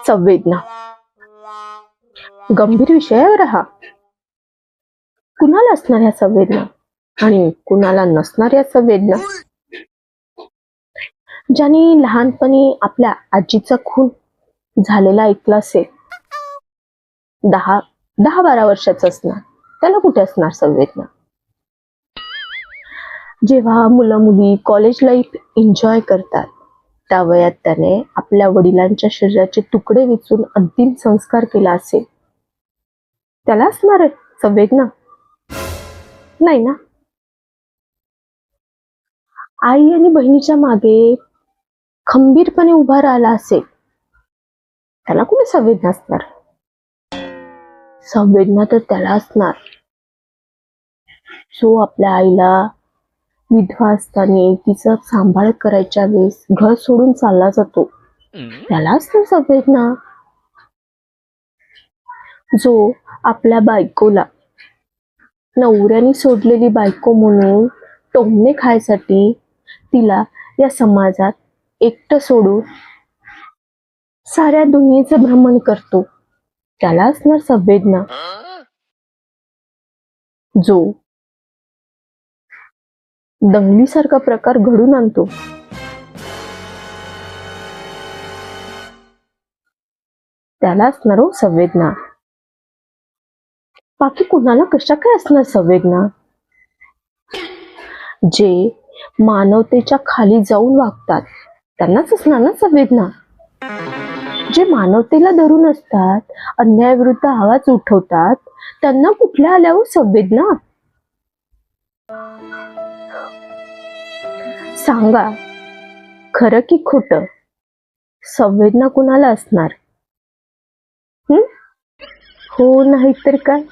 संवेदना गंभीर विषयावर हा. कुणाला असणाऱ्या संवेदना आणि कुणाला नसणाऱ्या संवेदना. ज्याने लहानपणी आपल्या आजीचा खून झालेला ऐकला असेल, 10-12 वर्षाचा असणार, त्याला कुठे असणार संवेदना. जेव्हा मुलं मुली कॉलेज लाईफ एन्जॉय करतात, त्या वयात त्याने आपल्या वडिलांच्या शरीराचे तुकडे वेचून अंतिम संस्कार केला असेल, त्याला असणार आहे संवेदना? नाही ना. आई आणि बहिणीच्या मागे खंबीरपणे उभा राहिला असेल, त्याला कुठे संवेदना असणार? संवेदना तर त्याला असणार जो आपल्या आईला विधवा असताना तिचं सांभाळ करायच्या वेळेस घर सोडून चालला जातो, त्याला असणार संवेदना. जो आपल्या बायकोला नवऱ्याने सोडलेली बायको म्हणून टोमणे खायसाठी तिला या समाजात एकटं सोडून साऱ्या दुनियेचं भ्रमण करतो, त्याला असणार संवेदना. जो दंगलीसारखा प्रकार घडून आणतो, त्याला असणार हो संवेदना. बाकी कुणाला कशा काय असणार संवेदना? जे मानवतेच्या खाली जाऊन वागतात, त्यांनाच असणार ना संवेदना. जे मानवतेला धरून असतात, अन्यायाविरुद्ध आवाज उठवतात, त्यांना कुठल्या आल्यावर संवेदना? सांगा, खरं की खोटं, संवेदना कुणाला असणार? हो नाही तर काय.